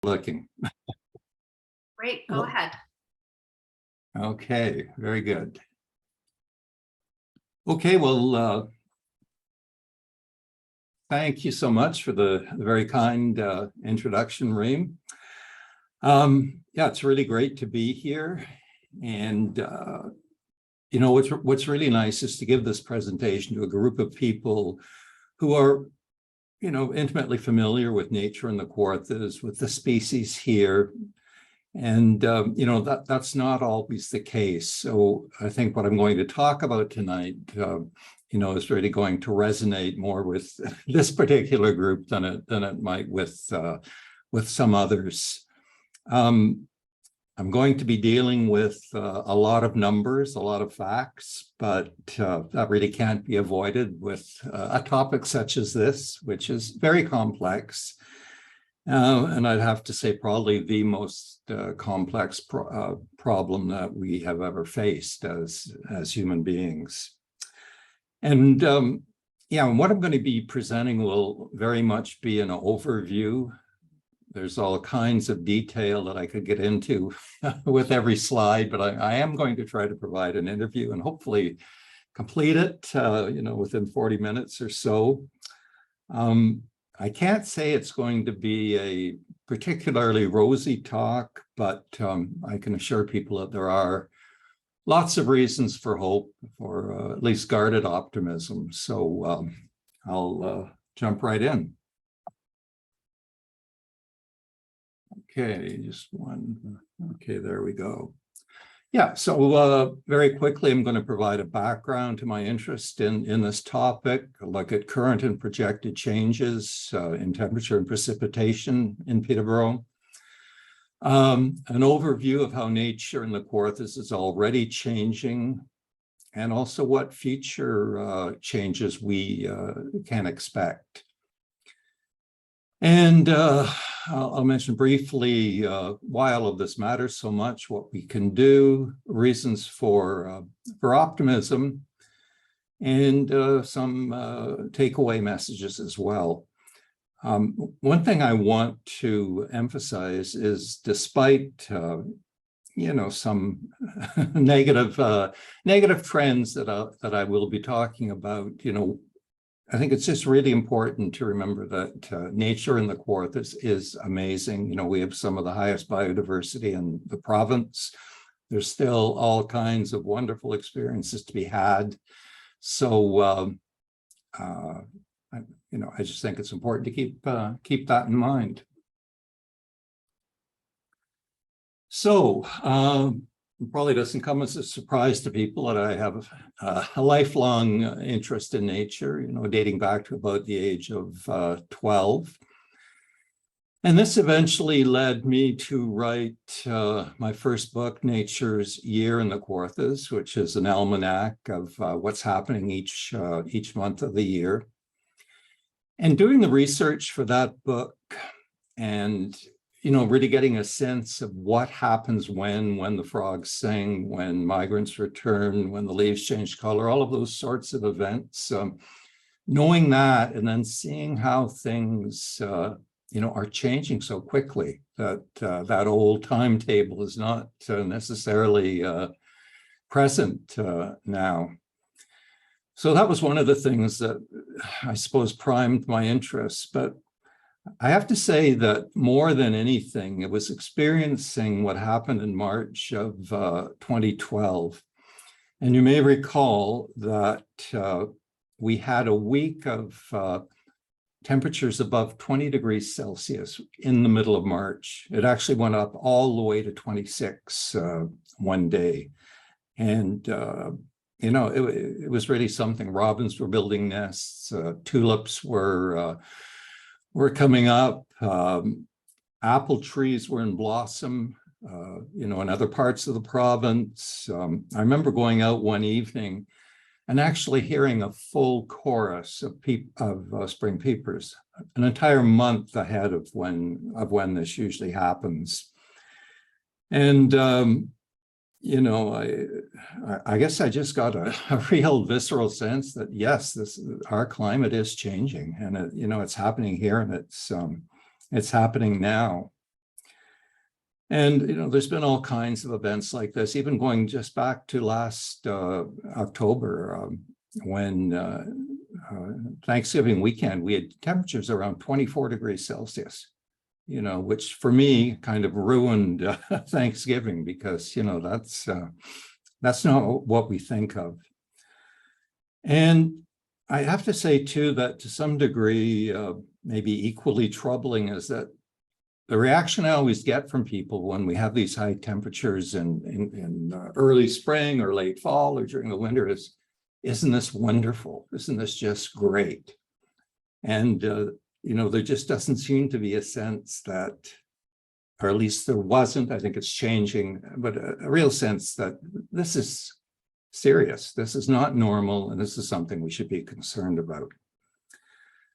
looking. Great, go ahead. Okay, very good. Okay, well, thank you so much for the very kind introduction, Reem. Yeah, it's really great to be here. And, you know, what's really nice is to give this presentation to a group of people who are, you know, intimately familiar with nature and the Kawarthas, with the species here. And, you know, that's not always the case. So I think what I'm going to talk about tonight, you know, is really going to resonate more with this particular group than it might with some others. I'm going to be dealing with a lot of numbers, a lot of facts, but that really can't be avoided with a topic such as this, which is very complex. And I'd have to say probably the most complex problem that we have ever faced as human beings. And yeah, and what I'm going to be presenting will very much be an overview. There's all kinds of detail that I could get into with every slide, but I am going to try to provide an interview and hopefully complete it, you know, within 40 minutes or so. I can't say it's going to be a particularly rosy talk, but I can assure people that there are lots of reasons for hope, or at least guarded optimism. So I'll jump right in. Okay, just one. Okay, there we go. Yeah, so very quickly, I'm going to provide a background to my interest in this topic, a look at current and projected changes in temperature and precipitation in Peterborough, an overview of how nature in the Kawarthas is already changing, and also what future changes we can expect. And I'll mention briefly why all of this matters so much, what we can do, reasons for optimism, and some takeaway messages as well. One thing I want to emphasize is, despite you know, some negative trends that I will be talking about, you know, I think it's just really important to remember that nature in the Kawarthas is amazing. You know, we have some of the highest biodiversity in the province. There's still all kinds of wonderful experiences to be had. So, you know, I just think it's important to keep that in mind. So, it probably doesn't come as a surprise to people that I have a lifelong interest in nature, you know, dating back to about the age of 12. And this eventually led me to write my first book, Nature's Year in the Kawarthas, which is an almanac of what's happening each month of the year. And doing the research for that book, and you know, really getting a sense of what happens when the frogs sing, when migrants return, when the leaves change color, all of those sorts of events. Knowing that, and then seeing how things, you know, are changing so quickly that that old timetable is not necessarily present now. So that was one of the things that I suppose primed my interest. But I have to say that more than anything, it was experiencing what happened in March of 2012. And you may recall that we had a week of temperatures above 20 degrees Celsius in the middle of March. It actually went up all the way to 26 one day. And, you know, it was really something. Robins were building nests, tulips were coming up, apple trees were in blossom, you know, in other parts of the province. I remember going out one evening and actually hearing a full chorus of spring peepers, an entire month ahead of when this usually happens. And you know, I guess I just got a real visceral sense that yes, our climate is changing, and you know, it's happening here, and it's happening now. And, there's been all kinds of events like this, even going just back to last October, when Thanksgiving weekend, we had temperatures around 24 degrees Celsius, which for me kind of ruined Thanksgiving, because, that's not what we think of. And I have to say, too, that to some degree, maybe equally troubling is that the reaction I always get from people when we have these high temperatures in early spring or late fall or during the winter is, isn't this wonderful? Isn't this just great? And, there just doesn't seem to be a sense that, or at least there wasn't, I think it's changing, but a real sense that this is serious. This is not normal, and this is something we should be concerned about.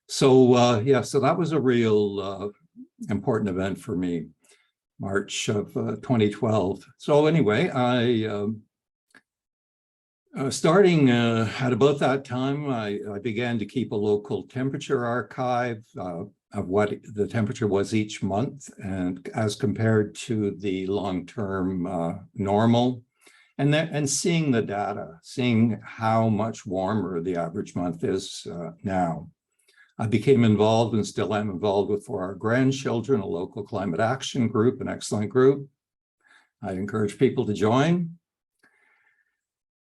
So, so that was a real important event for me, March of 2012. So anyway, I starting at about that time, I began to keep a local temperature archive of what the temperature was each month, and as compared to the long-term normal, and seeing the data, seeing how much warmer the average month is now. I became involved, and still am involved with, for our grandchildren, a local climate action group, an excellent group. I encourage people to join.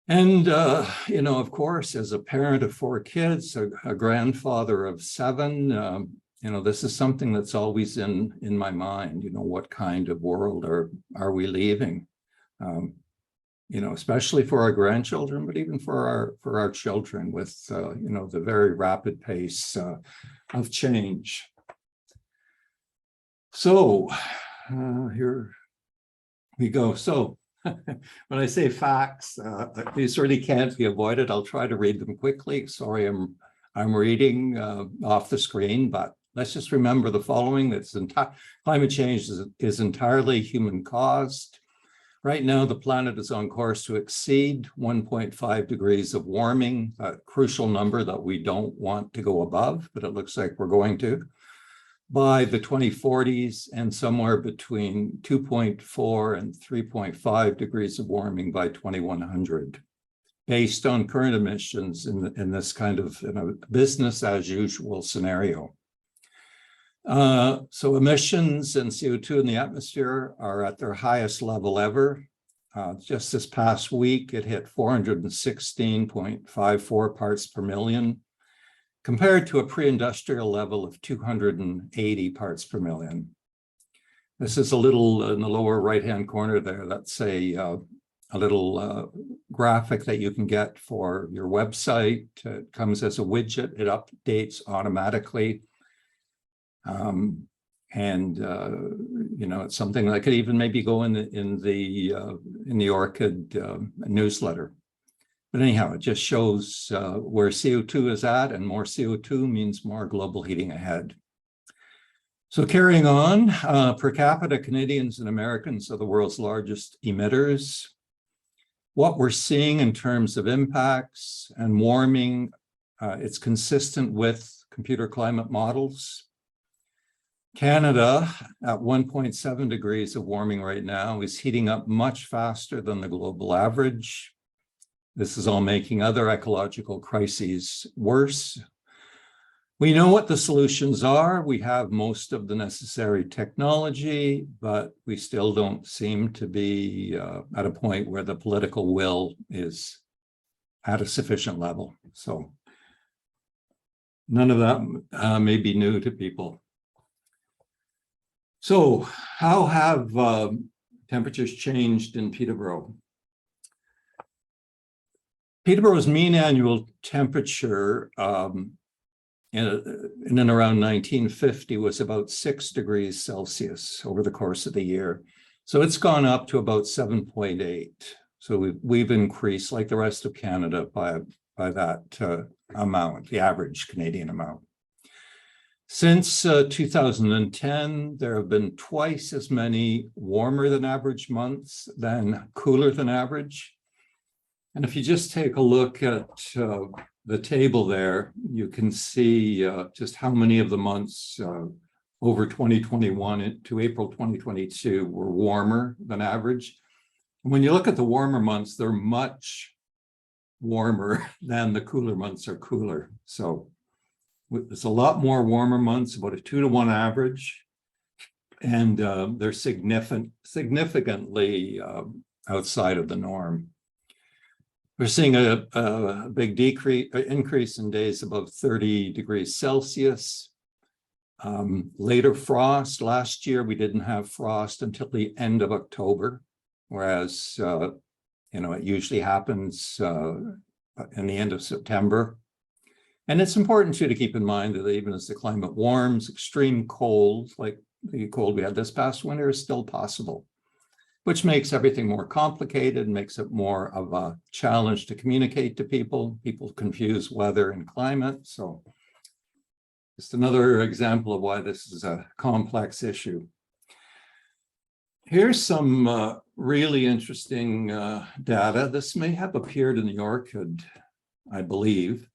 And, of course, as a parent of 4 kids, a grandfather of 7, this is something that's always in my mind. What kind of world are we leaving? Especially for our grandchildren, but even for our children, with the very rapid pace of change. So here we go. So when I say facts, these really can't be avoided. I'll try to read them quickly. Sorry, I'm reading off the screen, but let's just remember the following: that climate change is entirely human caused. Right now, the planet is on course to exceed 1.5 degrees of warming, a crucial number that we don't want to go above, but it looks like we're going to, by the 2040s, and somewhere between 2.4 and 3.5 degrees of warming by 2100, based on current emissions in this kind of business as usual scenario. So emissions and CO2 in the atmosphere are at their highest level ever. Just this past week, it hit 416.54 parts per million, compared to a pre-industrial level of 280 parts per million. This is a little in the lower right-hand corner there. That's a little graphic that you can get for your website. It comes as a widget. It updates automatically. It's something that could even maybe go in the Orchid newsletter. But anyhow, it just shows where CO2 is at, and more CO2 means more global heating ahead. So carrying on, per capita, Canadians and Americans are the world's largest emitters. What we're seeing in terms of impacts and warming, it's consistent with computer climate models. Canada, at 1.7 degrees of warming right now, is heating up much faster than the global average. This is all making other ecological crises worse. We know what the solutions are. We have most of the necessary technology, but we still don't seem to be at a point where the political will is at a sufficient level. So none of that may be new to people. So how have temperatures changed in Peterborough? Peterborough's mean annual temperature in and around 1950 was about 6 degrees Celsius over the course of the year. So it's gone up to about 7.8. So we've increased, like the rest of Canada, by that amount, the average Canadian amount. Since 2010, there have been twice as many warmer than average months than cooler than average. And if you just take a look at the table there, you can see just how many of the months over 2021 to April 2022 were warmer than average. And when you look at the warmer months, they're much warmer than the cooler months are cooler. So there's a lot more warmer months, about a 2-to-1 average. And they're significantly outside of the norm. We're seeing a big increase in days above 30 degrees Celsius. Later frost. Last year, we didn't have frost until the end of October, whereas, it usually happens in the end of September. And it's important too to keep in mind that even as the climate warms, extreme cold, like the cold we had this past winter, is still possible, which makes everything more complicated, makes it more of a challenge to communicate to people. People confuse weather and climate. So just another example of why this is a complex issue. Here's some really interesting data. This may have appeared in the Orchid, I believe.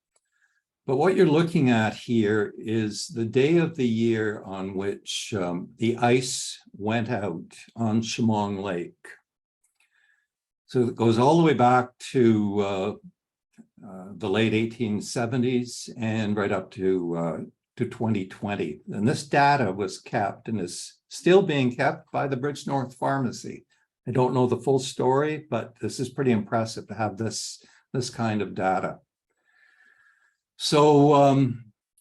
But what you're looking at here is the day of the year on which the ice went out on Chemong Lake. So it goes all the way back to the late 1870s and right up to 2020. And this data was kept and is still being kept by the Bridge North Pharmacy. I don't know the full story, but this is pretty impressive to have this kind of data. So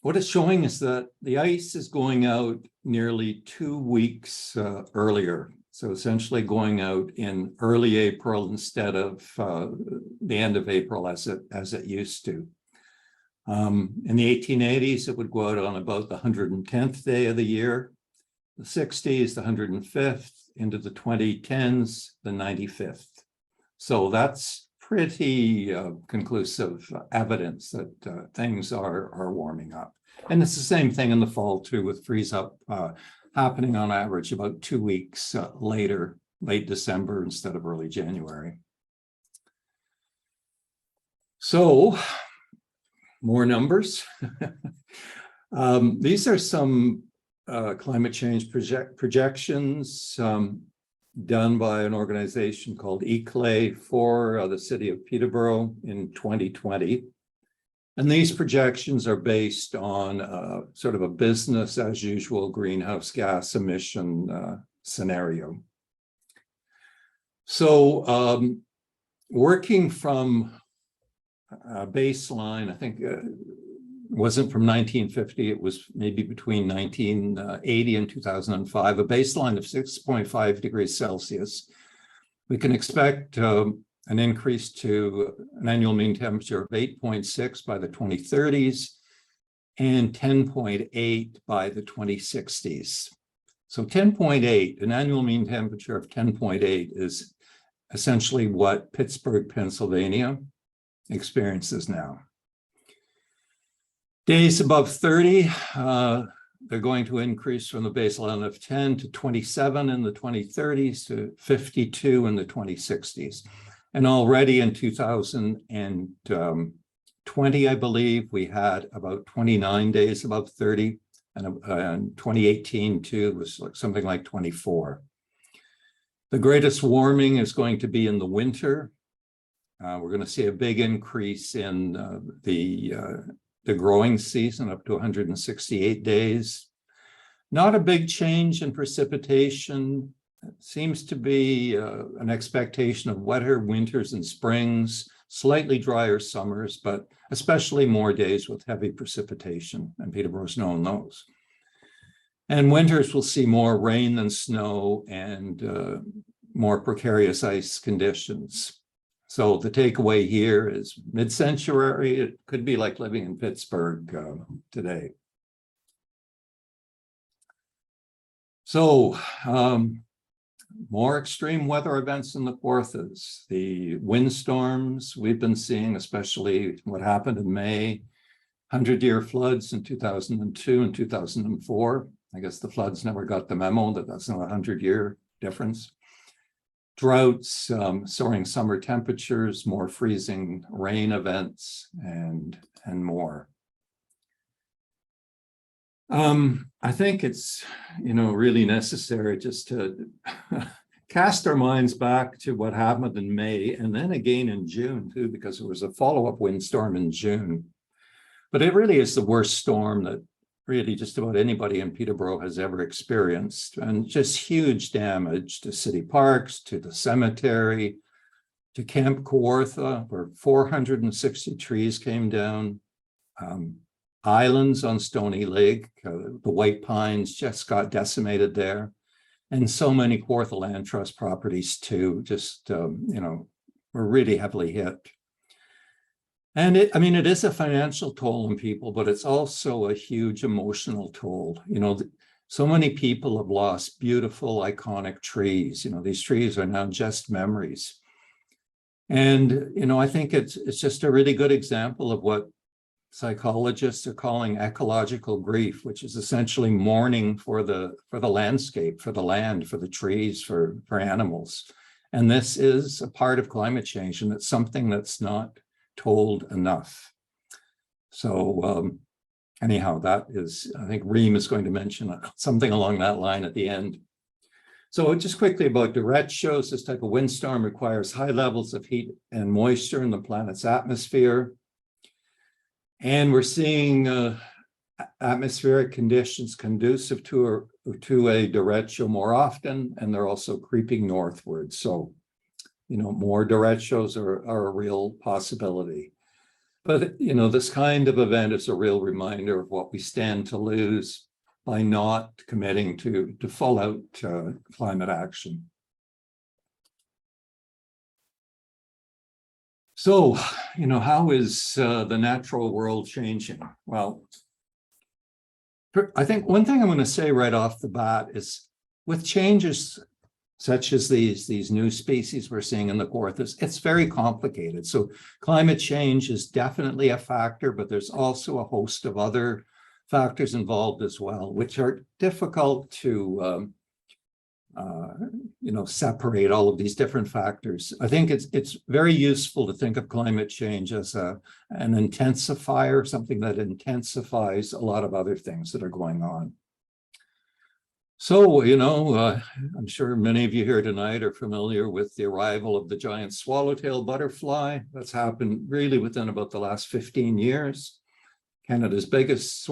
what it's showing is that the ice is going out nearly 2 weeks earlier. So essentially going out in early April instead of the end of April as it used to. In the 1880s, it would go out on about the 110th day of the year, the 60s, the 105th, into the 2010s, the 95th. So that's pretty conclusive evidence that things are warming up. And it's the same thing in the fall too, with freeze up happening on average about 2 weeks later, late December instead of early January. So more numbers. These are some climate change projections done by an organization called Ecological for the city of Peterborough in 2020. And these projections are based on sort of a business as usual greenhouse gas emission scenario. So working from a baseline, I think wasn't from 1950, it was maybe between 1980 and 2005, a baseline of 6.5 degrees Celsius. We can expect an increase to an annual mean temperature of 8.6 by the 2030s and 10.8 by the 2060s. So 10.8, an annual mean temperature of 10.8 is essentially what Pittsburgh, Pennsylvania experiences now. Days above 30, they're going to increase from the baseline of 10 to 27 in the 2030s to 52 in the 2060s. And already in 2020, I believe, we had about 29 days above 30, and 2018 too was like something like 24. The greatest warming is going to be in the winter. We're going to see a big increase in the growing season up to 168 days. Not a big change in precipitation. It seems to be an expectation of wetter winters and springs, slightly drier summers, but especially more days with heavy precipitation, and Peterborough's known those. And winters will see more rain than snow and more precarious ice conditions. So the takeaway here is mid-century, it could be like living in Pittsburgh today. So more extreme weather events in the Kawarthas. The windstorms we've been seeing, especially what happened in May, 100-year floods in 2002 and 2004. I guess the floods never got the memo that that's not a 100-year difference. Droughts, soaring summer temperatures, more freezing rain events, and more. I think it's, really necessary just to cast our minds back to what happened in May and then again in June too, because there was a follow-up windstorm in June. But it really is the worst storm that really just about anybody in Peterborough has ever experienced, and just huge damage to city parks, to the cemetery, to Camp Kawartha, where 460 trees came down. Islands on Stony Lake, the White Pines just got decimated there. And so many Kawartha Land Trust properties too, just, were really heavily hit. And it is a financial toll on people, but it's also a huge emotional toll. So many people have lost beautiful, iconic trees. These trees are now just memories. And, I think it's just a really good example of what psychologists are calling ecological grief, which is essentially mourning for the landscape, for the land, for the trees, for animals. And this is a part of climate change, and it's something that's not told enough. So anyhow, that is, I think Reem is going to mention something along that line at the end. So just quickly about derechos, this type of windstorm requires high levels of heat and moisture in the planet's atmosphere. And we're seeing atmospheric conditions conducive to a derecho more often, and they're also creeping northward. So, more derechos are a real possibility. But, this kind of event is a real reminder of what we stand to lose by not committing to full out climate action. So, how is the natural world changing? Well, I think one thing I'm going to say right off the bat is with changes such as these new species we're seeing in the Kawarthas, it's very complicated. So climate change is definitely a factor, but there's also a host of other factors involved as well, which are difficult to separate all of these different factors. I think it's very useful to think of climate change as an intensifier, something that intensifies a lot of other things that are going on. So, I'm sure many of you here tonight are familiar with the arrival of the giant swallowtail butterfly. That's happened really within about the last 15 years. Canada's biggest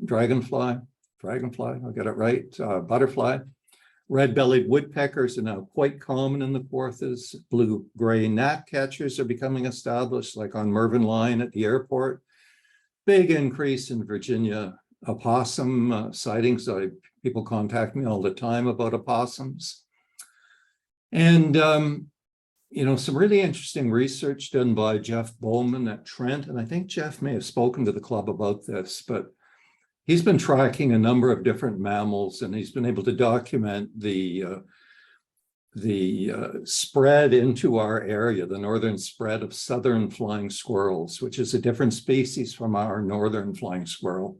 dragonfly, I'll get it right, butterfly. Red-bellied woodpeckers are now quite common in the Kawarthas. Blue-gray gnatcatchers are becoming established, like on Mervyn Line at the airport. Big increase in Virginia opossum sightings. People contact me all the time about opossums. And, some really interesting research done by Jeff Bowman at Trent. And I think Jeff may have spoken to the club about this, but he's been tracking a number of different mammals, and he's been able to document the spread into our area, the northern spread of southern flying squirrels, which is a different species from our northern flying squirrel.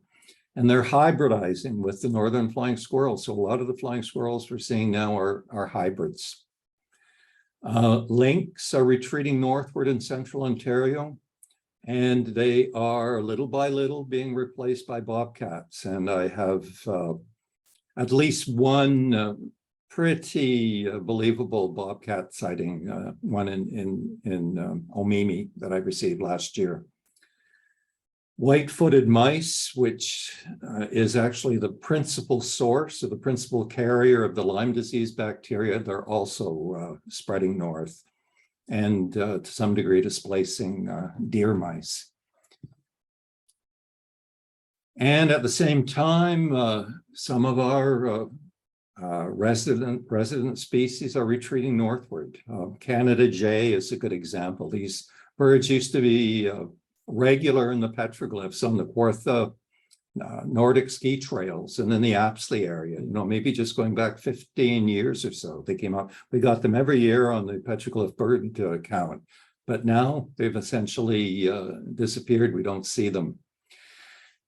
And they're hybridizing with the northern flying squirrel. So a lot of the flying squirrels we're seeing now are hybrids. Lynx are retreating northward in central Ontario, and they are little by little being replaced by bobcats. And I have at least one pretty believable bobcat sighting, one in Omimi that I received last year. White-footed mice, which is actually the principal source or the principal carrier of the Lyme disease bacteria, they're also spreading north and to some degree displacing deer mice. And at the same time, some of our resident species are retreating northward. Canada jay is a good example. These birds used to be regular in the petroglyphs on the Kawartha Nordic ski trails and in the Apsley area, maybe just going back 15 years or so. They came up, we got them every year on the petroglyph bird count, but now they've essentially disappeared. We don't see them.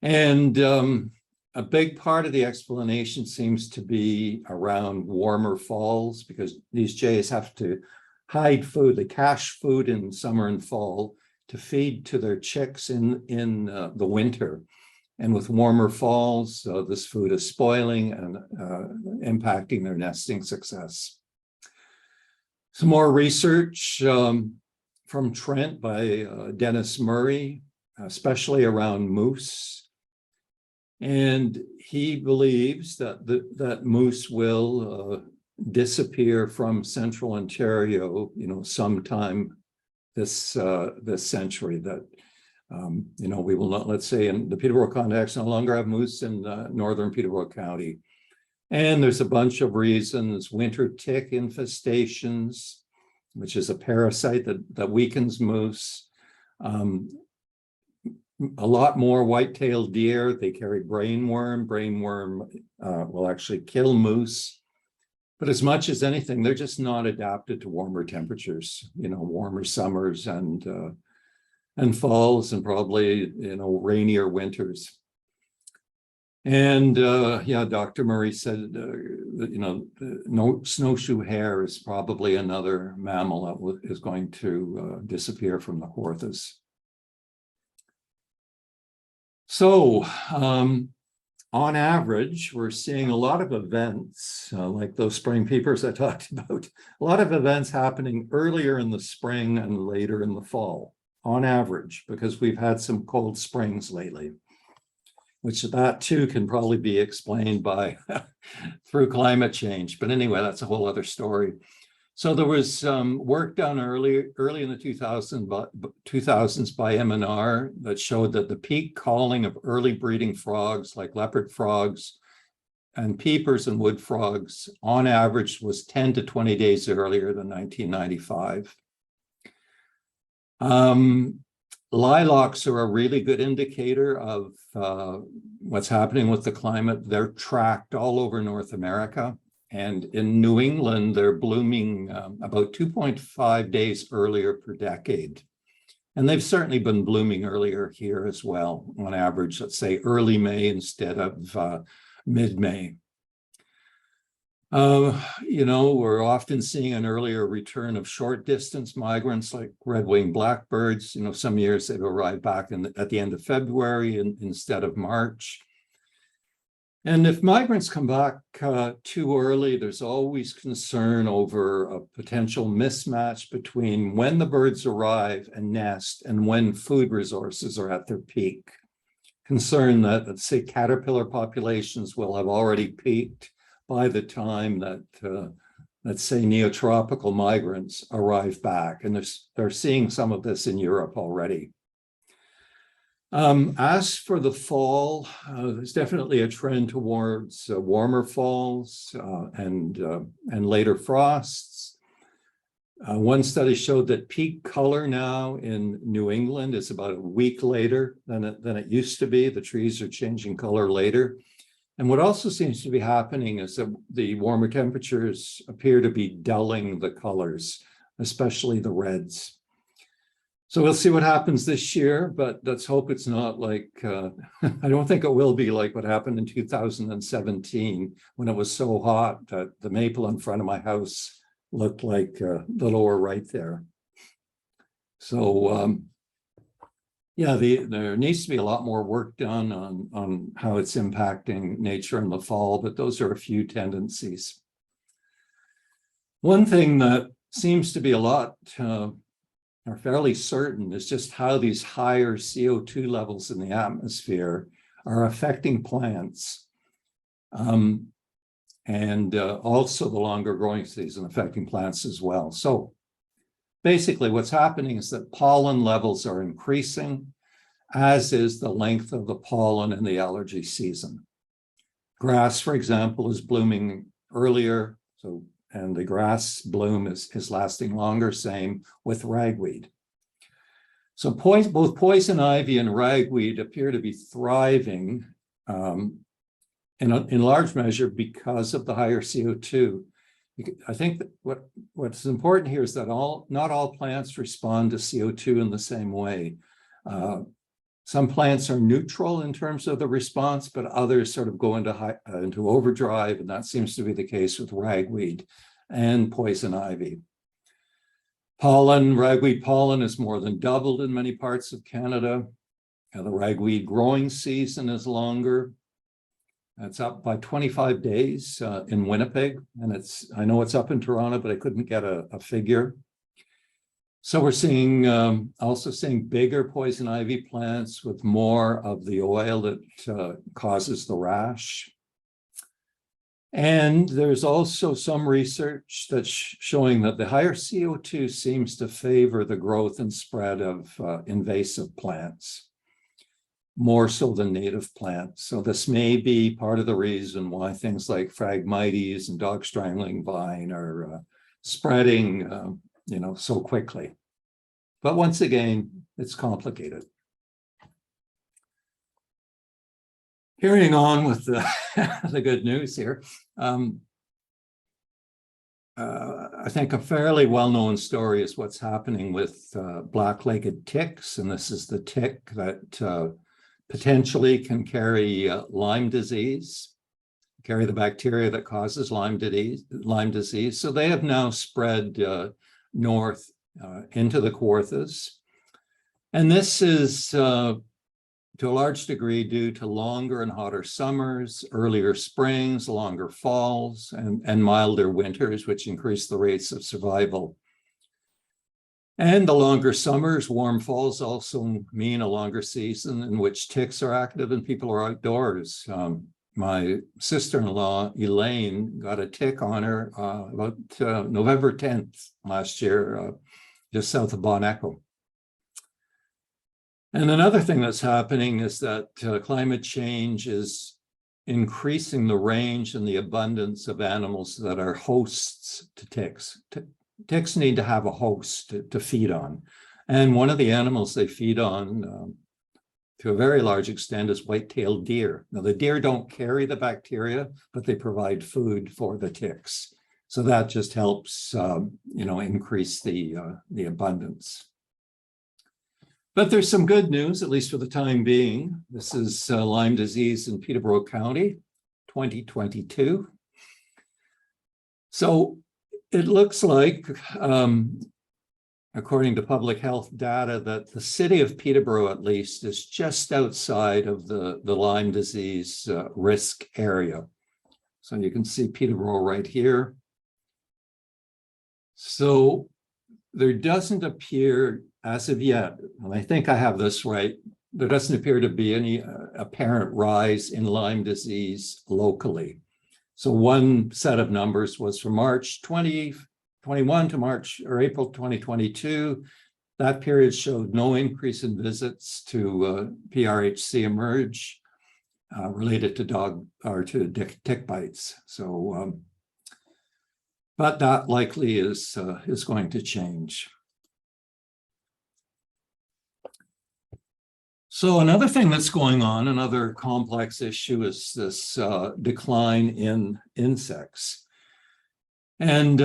And a big part of the explanation seems to be around warmer falls, because these jays have to hide food, they cache food in summer and fall to feed to their chicks in the winter. And with warmer falls, this food is spoiling and impacting their nesting success. Some more research from Trent by Dennis Murray, especially around moose. And he believes that that moose will disappear from central Ontario, sometime this century. That we will not, let's say, in the Peterborough context, no longer have moose in northern Peterborough County. And there's a bunch of reasons: winter tick infestations, which is a parasite that weakens moose. A lot more white-tailed deer. They carry brainworm. Brainworm will actually kill moose. But as much as anything, they're just not adapted to warmer temperatures, warmer summers and falls, and probably, rainier winters. And Dr. Murray said, no snowshoe hare is probably another mammal that is going to disappear from the Kawarthas. So, on average, we're seeing a lot of events like those spring peepers I talked about, a lot of events happening earlier in the spring and later in the fall, on average, because we've had some cold springs lately, which that too can probably be explained by through climate change. But anyway, that's a whole other story. So there was work done early in the 2000s by M&R that showed that the peak calling of early breeding frogs like leopard frogs and peepers and wood frogs on average was 10 to 20 days earlier than 1995. Lilacs are a really good indicator of what's happening with the climate. They're tracked all over North America. And in New England, they're blooming about 2.5 days earlier per decade. And they've certainly been blooming earlier here as well, on average, let's say early May instead of mid-May. We're often seeing an earlier return of short distance migrants like red-winged blackbirds. Some years they've arrived back at the end of February instead of March. And if migrants come back too early, there's always concern over a potential mismatch between when the birds arrive and nest and when food resources are at their peak. Concern that, let's say, caterpillar populations will have already peaked by the time that, let's say, neotropical migrants arrive back. And they're seeing some of this in Europe already. As for the fall, there's definitely a trend towards warmer falls and later frosts. One study showed that peak color now in New England is about a week later than it used to be. The trees are changing color later. And what also seems to be happening is that the warmer temperatures appear to be dulling the colors, especially the reds. So we'll see what happens this year, but let's hope it's not like, I don't think it will be like what happened in 2017 when it was so hot that the maple in front of my house looked like the lower right there. So there needs to be a lot more work done on how it's impacting nature in the fall, but those are a few tendencies. One thing that seems to be a lot are fairly certain is just how these higher CO2 levels in the atmosphere are affecting plants. And also the longer growing season affecting plants as well. So basically what's happening is that pollen levels are increasing, as is the length of the pollen in the allergy season. Grass, for example, is blooming earlier, and the grass bloom is lasting longer, same with ragweed. So both poison ivy and ragweed appear to be thriving in large measure because of the higher CO2. I think that what's important here is that not all plants respond to CO2 in the same way. Some plants are neutral in terms of the response, but others sort of go into overdrive, and that seems to be the case with ragweed and poison ivy. Ragweed pollen is more than doubled in many parts of Canada, The ragweed growing season is longer. It's up by 25 days in Winnipeg, and I know it's up in Toronto, but I couldn't get a figure. So we're seeing also seeing bigger poison ivy plants with more of the oil that causes the rash. And there's also some research that's showing that the higher CO2 seems to favor the growth and spread of invasive plants, more so than native plants. So this may be part of the reason why things like Phragmites and dog strangling vine are spreading, so quickly. But once again, it's complicated. Carrying on with the, the good news here. I think a fairly well-known story is what's happening with black-legged ticks. And this is the tick that potentially can carry Lyme disease, carry the bacteria that causes Lyme disease. So they have now spread north into the Kawarthas. And this is to a large degree due to longer and hotter summers, earlier springs, longer falls, and milder winters, which increase the rates of survival. And the longer summers, warm falls also mean a longer season in which ticks are active and people are outdoors. My sister-in-law, Elaine, got a tick on her about November 10th last year, just south of Bon Echo. And another thing that's happening is that climate change is increasing the range and the abundance of animals that are hosts to ticks. Ticks need to have a host to feed on. And one of the animals they feed on to a very large extent is white-tailed deer. Now, the deer don't carry the bacteria, but they provide food for the ticks. So that just helps, increase the abundance. But there's some good news, at least for the time being. This is Lyme disease in Peterborough County, 2022. So it looks like, according to public health data, that the city of Peterborough, at least, is just outside of the Lyme disease risk area. So you can see Peterborough right here. So there doesn't appear, as of yet, and I think I have this right, there doesn't appear to be any apparent rise in Lyme disease locally. So one set of numbers was from March 2021 to April 2022. That period showed no increase in visits to PRHC emerge related to tick bites. So, but that likely is going to change. So another thing that's going on, another complex issue, is this decline in insects. And,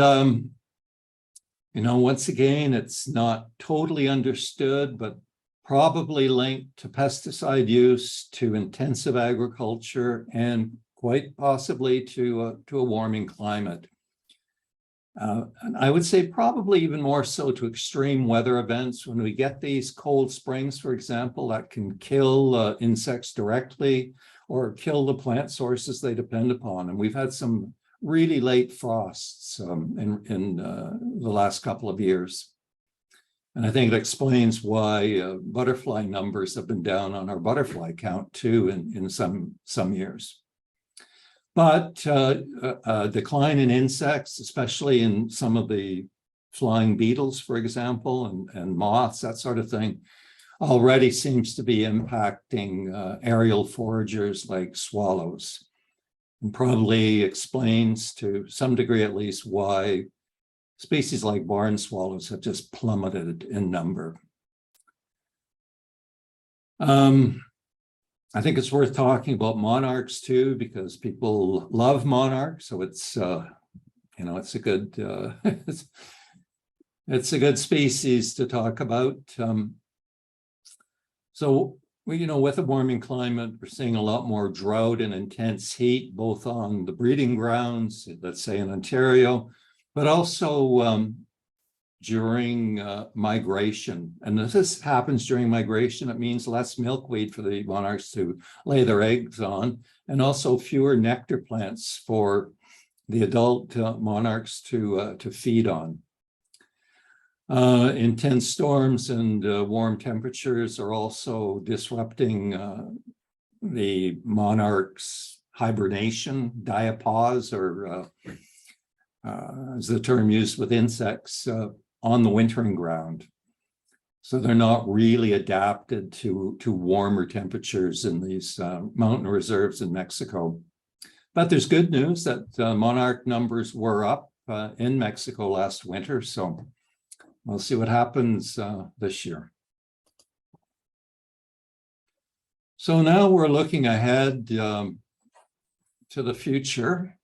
once again, it's not totally understood, but probably linked to pesticide use, to intensive agriculture, and quite possibly to a warming climate. And I would say probably even more so to extreme weather events. When we get these cold springs, for example, that can kill insects directly or kill the plant sources they depend upon. And we've had some really late frosts in the last couple of years. And I think it explains why butterfly numbers have been down on our butterfly count too in some years. But a decline in insects, especially in some of the flying beetles, for example, and moths, that sort of thing, already seems to be impacting aerial foragers like swallows, and probably explains to some degree at least why species like barn swallows have just plummeted in number. I think it's worth talking about monarchs too, because people love monarchs. So it's, it's a good, it's a good species to talk about. So, with a warming climate, we're seeing a lot more drought and intense heat, both on the breeding grounds, let's say in Ontario, but also during migration. And if this happens during migration, it means less milkweed for the monarchs to lay their eggs on, and also fewer nectar plants for the adult monarchs to feed on. Intense storms and warm temperatures are also disrupting the monarch's hibernation, diapause, or as the term used with insects, on the wintering ground. So they're not really adapted to warmer temperatures in these mountain reserves in Mexico. But there's good news that monarch numbers were up in Mexico last winter, so we'll see what happens this year. So now we're looking ahead to the future.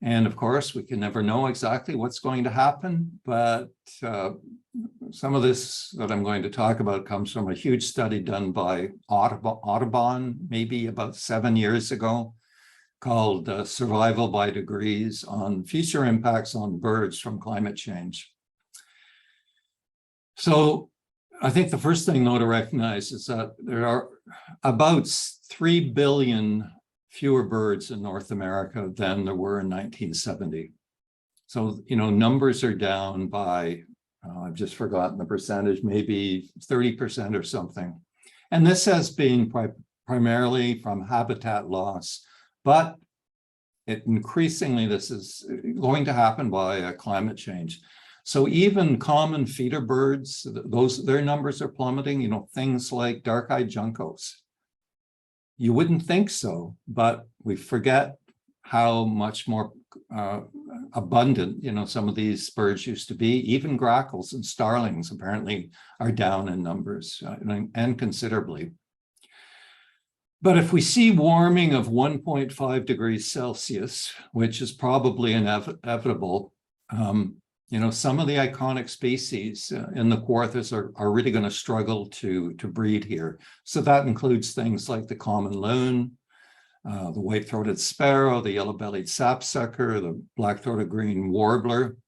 And of course, we can never know exactly what's going to happen, but some of this that I'm going to talk about comes from a huge study done by Audubon, maybe about 7 years ago, called Survival by Degrees on Future Impacts on Birds from Climate Change. So I think the first thing, though, to recognize is that there are about 3 billion fewer birds in North America than there were in 1970. So, numbers are down by, I've just forgotten the percentage, maybe 30% or something. And this has been primarily from habitat loss, but increasingly this is going to happen by climate change. So even common feeder birds, their numbers are plummeting, things like dark-eyed juncos. You wouldn't think so, but we forget how much more abundant, some of these birds used to be. Even grackles and starlings apparently are down in numbers and considerably. But if we see warming of 1.5 degrees Celsius, which is probably inevitable, some of the iconic species in the Kawarthas are really going to struggle to breed here. So that includes things like the common loon, the white-throated sparrow, the yellow-bellied sapsucker, the black-throated green warbler.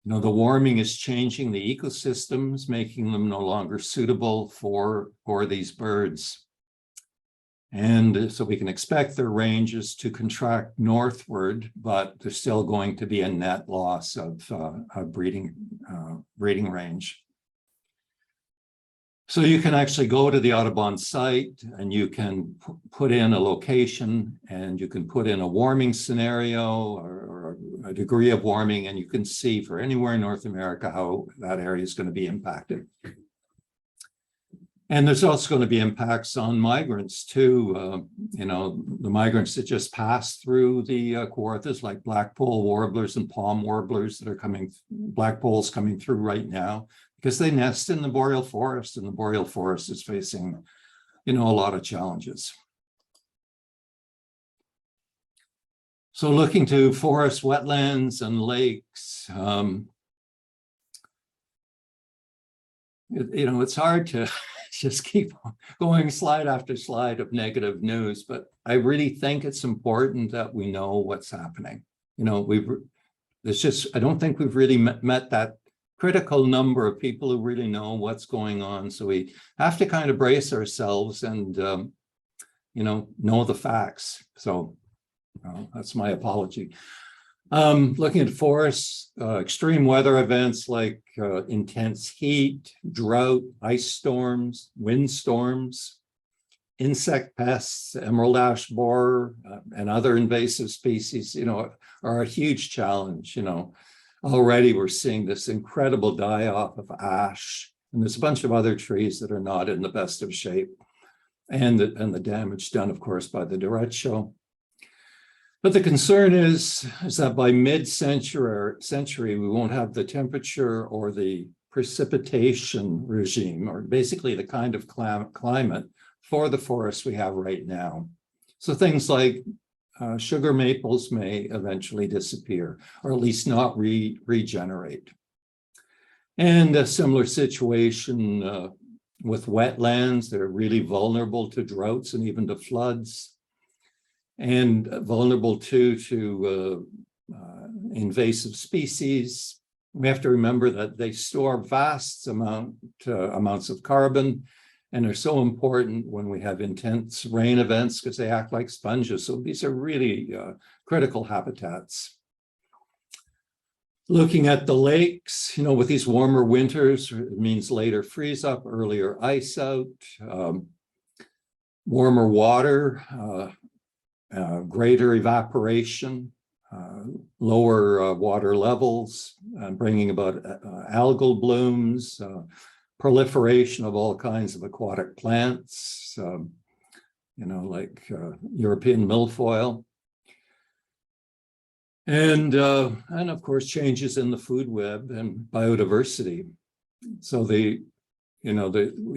The warming is changing the ecosystems, making them no longer suitable for these birds. And so we can expect their ranges to contract northward, but there's still going to be a net loss of breeding range. So you can actually go to the Audubon site and you can put in a location and you can put in a warming scenario or a degree of warming, and you can see for anywhere in North America how that area is going to be impacted. And there's also going to be impacts on migrants too. The migrants that just pass through the Kawarthas, like blackpoll warblers and palm warblers that are blackpolls coming through right now, because they nest in the boreal forest, and the boreal forest is facing, a lot of challenges. So looking to forests, wetlands, and lakes, it's hard to just keep going slide after slide of negative news, but I really think it's important that we know what's happening. I don't think we've really met that critical number of people who really know what's going on. So we have to kind of brace ourselves and, know the facts. So that's my apology. Looking at forests, extreme weather events like intense heat, drought, ice storms, windstorms, insect pests, emerald ash borer, and other invasive species, are a huge challenge. Already we're seeing this incredible die-off of ash, and there's a bunch of other trees that are not in the best of shape, and the damage done, of course, by the derecho. But the concern is that by mid-century, we won't have the temperature or the precipitation regime, or basically the kind of climate for the forests we have right now. So things like sugar maples may eventually disappear, or at least not regenerate. And a similar situation with wetlands. They're really vulnerable to droughts and even to floods, and vulnerable to invasive species, We have to remember that they store vast amounts of carbon, and are so important when we have intense rain events because they act like sponges. So these are really critical habitats. Looking at the lakes, with these warmer winters, it means later freeze up, earlier ice out, warmer water, greater evaporation, lower water levels, bringing about algal blooms, proliferation of all kinds of aquatic plants, like European milfoil. And of course, changes in the food web and biodiversity. So we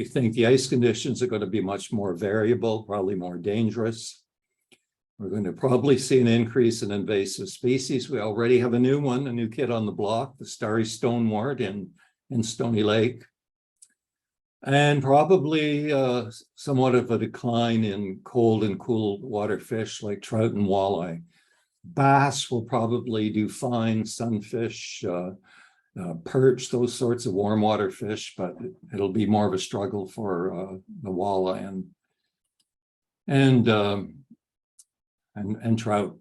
think the ice conditions are going to be much more variable, probably more dangerous. We're going to probably see an increase in invasive species. We already have a new kid on the block, the starry stonewort in Stony Lake. And probably somewhat of a decline in cold and cool water fish like trout and walleye. Bass will probably do fine, sunfish, perch, those sorts of warm water fish, but it'll be more of a struggle for the walleye and trout.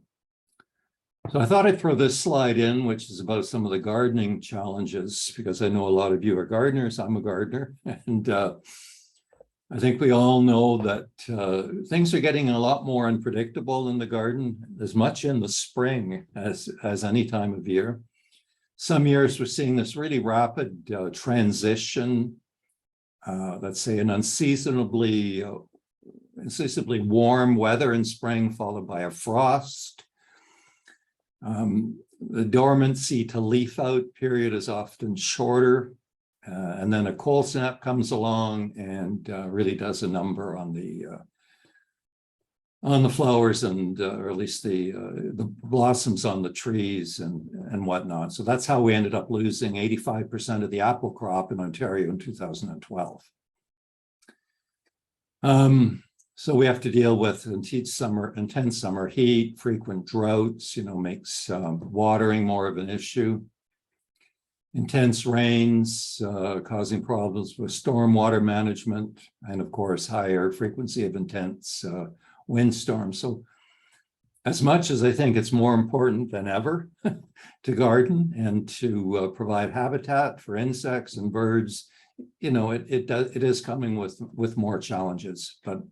So I thought I'd throw this slide in, which is about some of the gardening challenges, because I know a lot of you are gardeners. I'm a gardener, and I think we all know that things are getting a lot more unpredictable in the garden, as much in the spring as any time of year. Some years we're seeing this really rapid transition, let's say an unseasonably warm weather in spring, followed by a frost. The dormancy to leaf out period is often shorter. And then a cold snap comes along and really does a number on the flowers and or at least the blossoms on the trees and whatnot. So that's how we ended up losing 85% of the apple crop in Ontario in 2012. So we have to deal with intense summer heat, frequent droughts, makes watering more of an issue. Intense rains causing problems with stormwater management, and of course, higher frequency of intense windstorms. So as much as I think it's more important than ever to garden and to provide habitat for insects and birds, it is coming with more challenges. But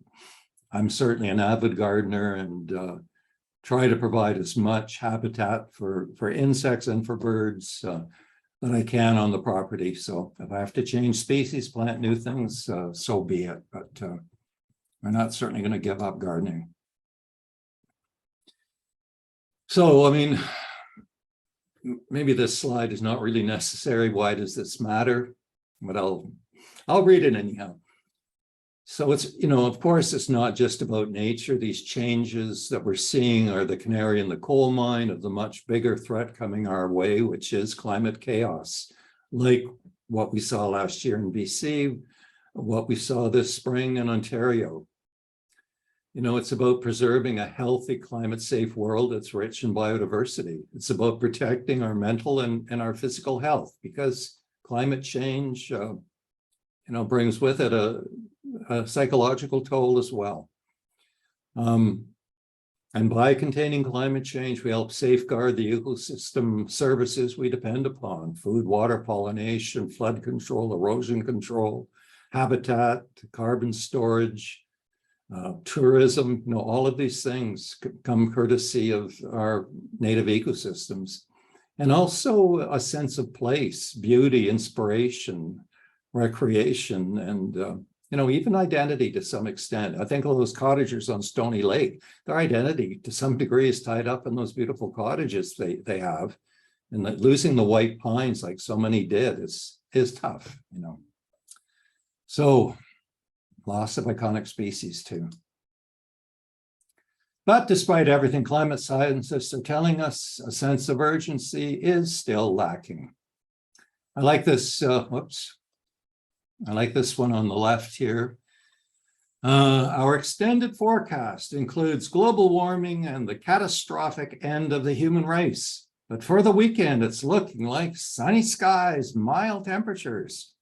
I'm certainly an avid gardener and try to provide as much habitat for insects and for birds that I can on the property. So if I have to change species, plant new things, so be it. But we're not certainly going to give up gardening. So, I mean, maybe this slide is not really necessary. Why does this matter? But I'll read it anyhow. So it's, of course, it's not just about nature. These changes that we're seeing are the canary in the coal mine of the much bigger threat coming our way, which is climate chaos, like what we saw last year in BC, what we saw this spring in Ontario. It's about preserving a healthy, climate-safe world that's rich in biodiversity. It's about protecting our mental and our physical health, because climate change, brings with it a psychological toll as well. And by containing climate change, we help safeguard the ecosystem services we depend upon: food, water, pollination, flood control, erosion control, habitat, carbon storage, tourism. All of these things come courtesy of our native ecosystems. And also a sense of place, beauty, inspiration, recreation, and even identity to some extent. I think all those cottagers on Stony Lake, their identity to some degree is tied up in those beautiful cottages they have. And that losing the white pines like so many did is tough, So loss of iconic species too. But despite everything climate scientists are telling us, a sense of urgency is still lacking. I like this, I like this one on the left here. Our extended forecast includes global warming and the catastrophic end of the human race. But for the weekend, it's looking like sunny skies, mild temperatures,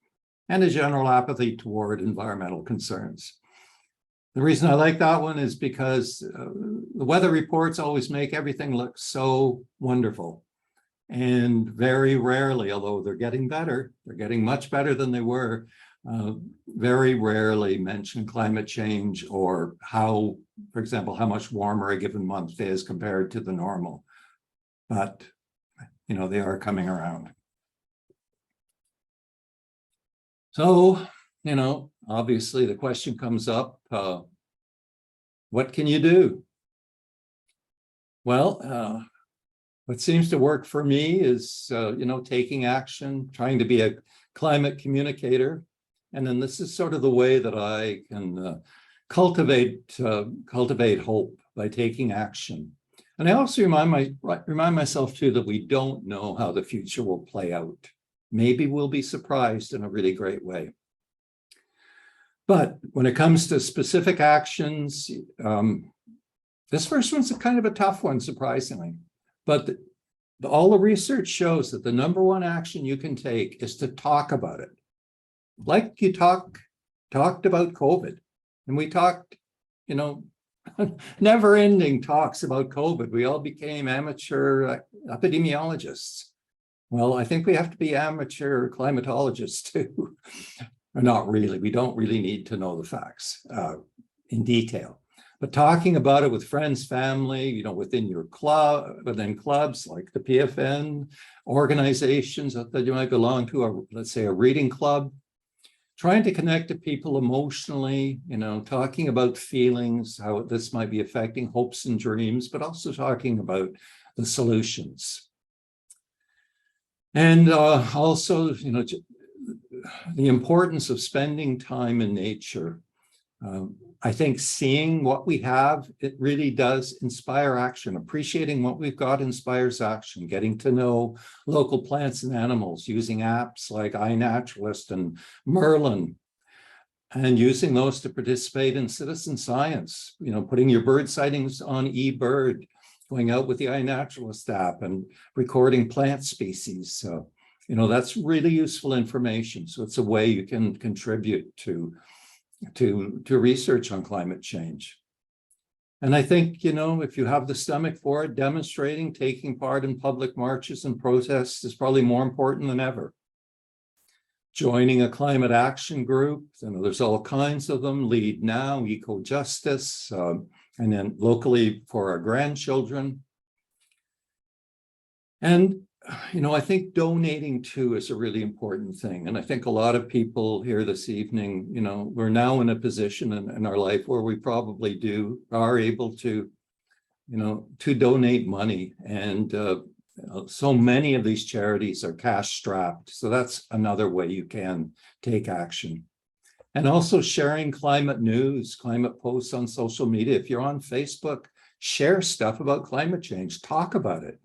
and a general apathy toward environmental concerns. The reason I like that one is because the weather reports always make everything look so wonderful. And very rarely, although they're getting better, they're getting much better than they were, very rarely mention climate change or how, for example, how much warmer a given month is compared to the normal. But, you know, they are coming around. So, you know, obviously the question comes up, what can you do? Well, what seems to work for me is, you know, taking action, trying to be a climate communicator. And then this is sort of the way that I can cultivate hope by taking action. And I also remind myself too that we don't know how the future will play out. Maybe we'll be surprised in a really great way. But when it comes to specific actions, this first one's a kind of a tough one, surprisingly. But all the research shows that the number one action you can take is to talk about it. Like you talked about COVID, and we talked, you know, never-ending talks about COVID. We all became amateur epidemiologists. Well, I think we have to be amateur climatologists too. Not really. We don't really need to know the facts in detail. But talking about it with friends, family, you know, within your club, within clubs like the PFN, organizations that you might belong to, let's say a reading club, trying to connect to people emotionally, you know, talking about feelings, how this might be affecting hopes and dreams, but also talking about the solutions. And also, you know, the importance of spending time in nature. I think seeing what we have, it really does inspire action. Appreciating what we've got inspires action. Getting to know local plants and animals, using apps like iNaturalist and Merlin, and using those to participate in citizen science. You know, putting your bird sightings on eBird, going out with the iNaturalist app and recording plant species. So, you know, that's really useful information. So it's a way you can contribute to research on climate change. And I think, you know, if you have the stomach for it, demonstrating, taking part in public marches and protests is probably more important than ever. Joining a climate action group, you know, there's all kinds of them, Lead Now, Eco Justice, and then locally for our grandchildren. And you know, I think donating too is a really important thing. And I think a lot of people here this evening, you know, we're now in a position in our life where we probably are able to, you know, to donate money. And so many of these charities are cash strapped. So that's another way you can take action. And also sharing climate news, climate posts on social media. If you're on Facebook, share stuff about climate change, talk about it.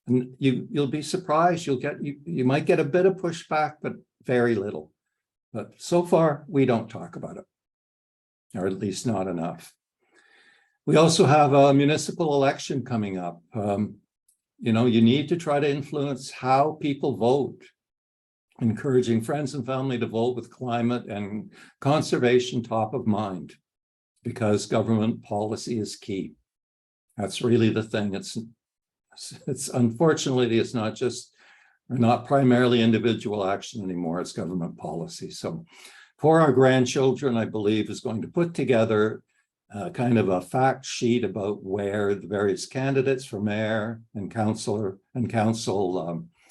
And you'll be surprised. You might get a bit of pushback, but very little. But so far, we don't talk about it, or at least not enough. We also have a municipal election coming up. You know, you need to try to influence how people vote, encouraging friends and family to vote with climate and conservation top of mind, because government policy is key. That's really the thing. It's unfortunately, it's not primarily individual action anymore, it's government policy. So for our grandchildren, I believe, is going to put together kind of a fact sheet about where the various candidates for mayor and council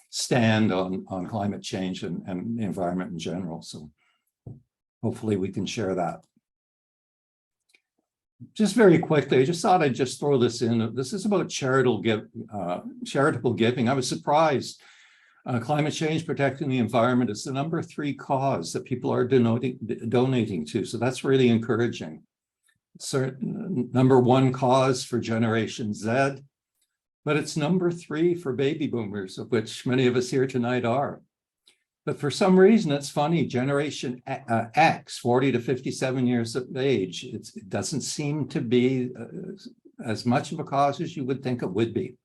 stand on climate change and the environment in general. So hopefully we can share that. Just very quickly, I just thought I'd just throw this in. This is about charitable giving. I was surprised. Climate change, protecting the environment is the #3 cause that people are donating to. So that's really encouraging. #1 cause for Generation Z, but it's #3 for baby boomers, of which many of us here tonight are. But for some reason, it's funny, Generation X, 40 to 57 years of age, it doesn't seem to be as much of a cause as you would think it would be.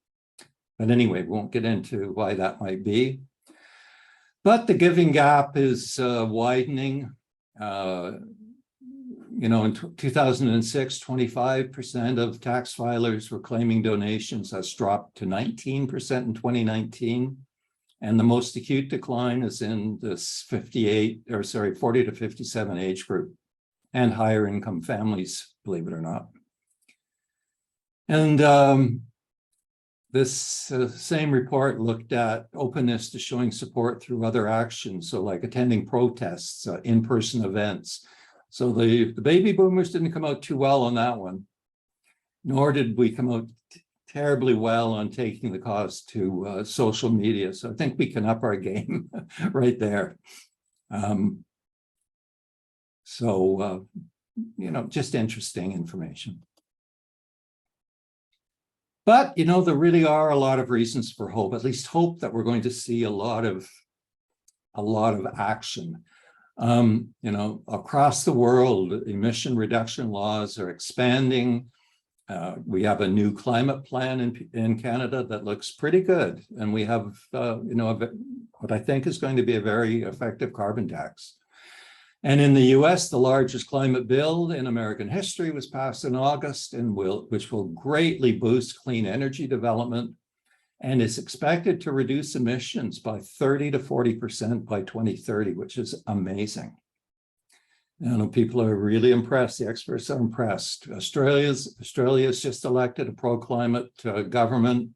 But anyway, we won't get into why that might be. But the giving gap is widening. In 2006, 25% of tax filers were claiming donations. That's dropped to 19% in 2019. And the most acute decline is in this 40 to 57 age group and higher income families, believe it or not. And this same report looked at openness to showing support through other actions. So like attending protests, in-person events. So the baby boomers didn't come out too well on that one, nor did we come out terribly well on taking the cause to social media. So I think we can up our game right there. Just interesting information. But, there really are a lot of reasons for hope, at least hope that we're going to see a lot of action. Across the world, emission reduction laws are expanding. We have a new climate plan in Canada that looks pretty good. And we have, what I think is going to be a very effective carbon tax. And in the US, the largest climate bill in American history was passed in August, which will greatly boost clean energy development and is expected to reduce emissions by 30 to 40% by 2030, which is amazing. People are really impressed. The experts are impressed. Australia's just elected a pro-climate government.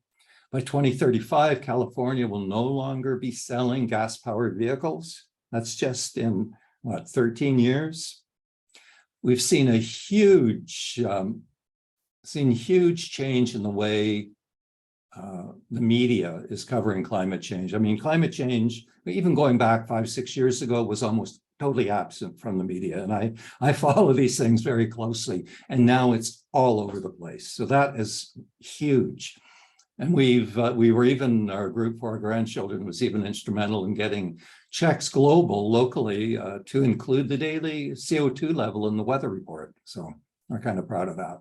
By 2035, California will no longer be selling gas-powered vehicles. That's just in 13 years. We've seen a huge change in the way the media is covering climate change. I mean, climate change, even going back 5-6 years ago, was almost totally absent from the media. And I follow these things very closely. And now it's all over the place. So that is huge. And our group for our grandchildren was even instrumental in getting checks global locally to include the daily CO2 level in the weather report. So we're kind of proud of that.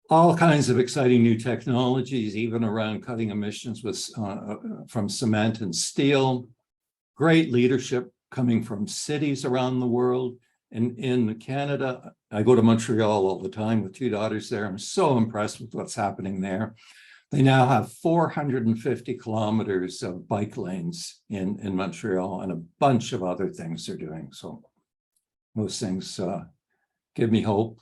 All kinds of exciting new technologies, even around cutting emissions from cement and steel. Great leadership coming from cities around the world. And in Canada, I go to Montreal all the time with 2 daughters there. I'm so impressed with what's happening there. They now have 450 kilometers of bike lanes in Montreal and a bunch of other things they're doing. So those things give me hope.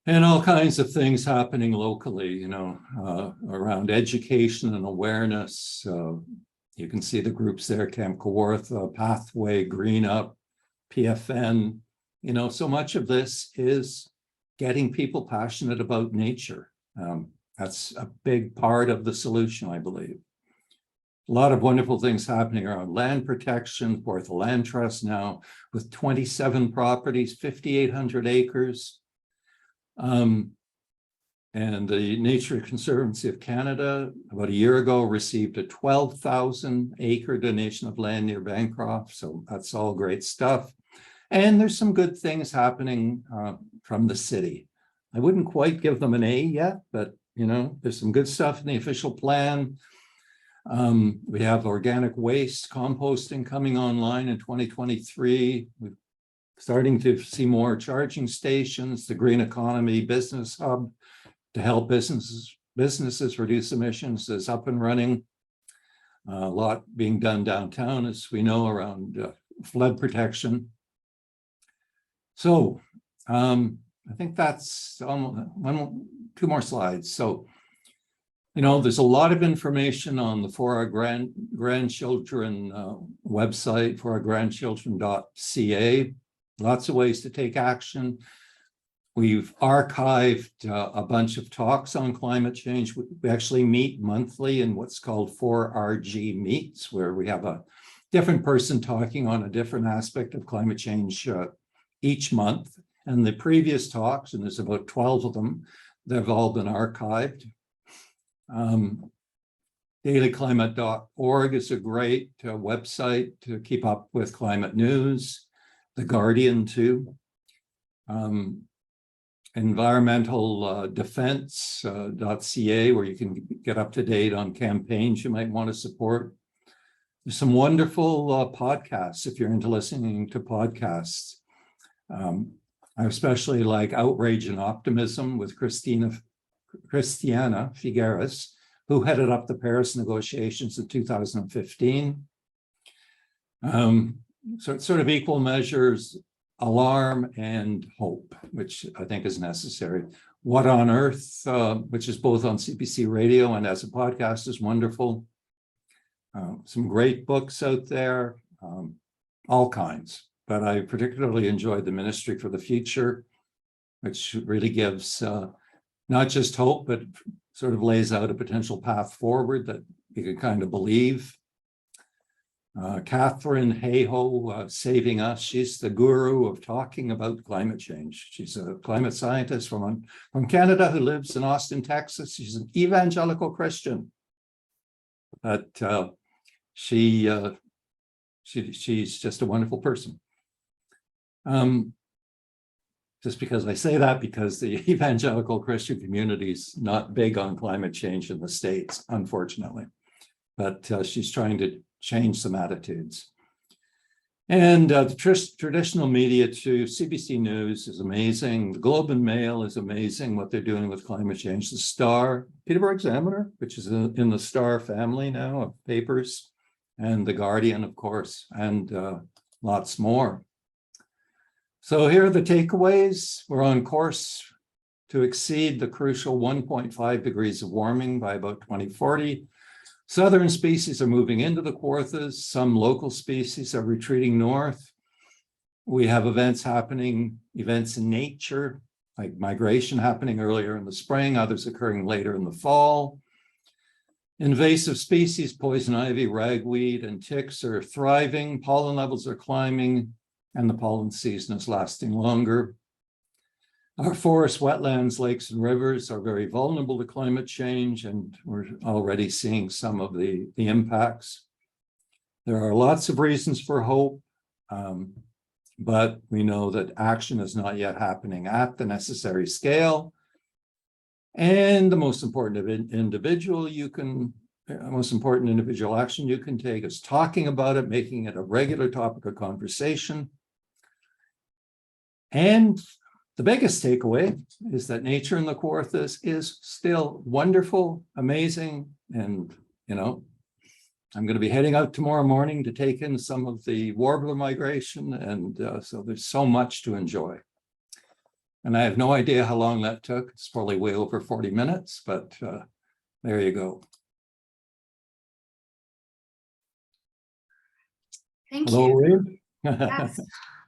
And all kinds of things happening locally, around education and awareness. You can see the groups there, Camp Kawarthas, Pathway, Green Up, PFN. So much of this is getting people passionate about nature. That's a big part of the solution, I believe. A lot of wonderful things happening around land protection, Kawartha Land Trust now with 27 properties, 5,800 acres. And the Nature Conservancy of Canada, about a year ago, received a 12,000 acre donation of land near Bancroft. So that's all great stuff. And there's some good things happening from the city. I wouldn't quite give them an A yet, but there's some good stuff in the official plan. We have organic waste composting coming online in 2023. We're starting to see more charging stations, the green economy business hub to help businesses reduce emissions is up and running. A lot being done downtown, as we know, around flood protection. So I think that's 2 more slides. So, there's a lot of information on the For Our Grandchildren website, forourgrandchildren.ca. Lots of ways to take action. We've archived a bunch of talks on climate change. We actually meet monthly in what's called 4RG Meets, where we have a different person talking on a different aspect of climate change each month. And the previous talks, and there's about 12 of them, they've all been archived. Dailyclimate.org is a great website to keep up with climate news. The Guardian too. environmental defense.ca, where you can get up to date on campaigns you might want to support. There's some wonderful podcasts if you're into listening to podcasts. I especially like Outrage and Optimism with Christiana Figueres, who headed up the Paris negotiations in 2015. So it's sort of equal measures, alarm and hope, which I think is necessary. What on Earth, which is both on CBC Radio and as a podcast, is wonderful. Some great books out there, all kinds. But I particularly enjoyed The Ministry for the Future, which really gives not just hope, but sort of lays out a potential path forward that you can kind of believe. Catherine Hayhoe, Saving Us. She's the guru of talking about climate change. She's a climate scientist from Canada who lives in Austin, Texas. She's an evangelical Christian, but she's just a wonderful person. Just because I say that, because the evangelical Christian community is not big on climate change in the States, unfortunately, but she's trying to change some attitudes. And the traditional media too, CBC News is amazing. The Globe and Mail is amazing, what they're doing with climate change. The Star, Peterborough Examiner, which is in the Star family now of papers, and The Guardian, of course, and lots more. So here are the takeaways. We're on course to exceed the crucial 1.5 degrees of warming by about 2040. Southern species are moving into the Kawarthas. Some local species are retreating north. We have events in nature, like migration happening earlier in the spring, others occurring later in the fall. Invasive species, poison ivy, ragweed, and ticks are thriving. Pollen levels are climbing, and the pollen season is lasting longer. Our forests, wetlands, lakes, and rivers are very vulnerable to climate change, and we're already seeing some of the impacts. There are lots of reasons for hope, but we know that action is not yet happening at the necessary scale. And the most important individual action you can take is talking about it, making it a regular topic of conversation. And the biggest takeaway is that nature in the Kawarthas is still wonderful, amazing, and, you know, I'm going to be heading out tomorrow morning to take in some of the warbler migration, and so there's so much to enjoy. And I have no idea how long that took. It's probably way over 40 minutes, but there you go. Thank Hello, you. Reed. Yes.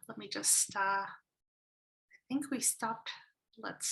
Let me just, I think we stopped. Let's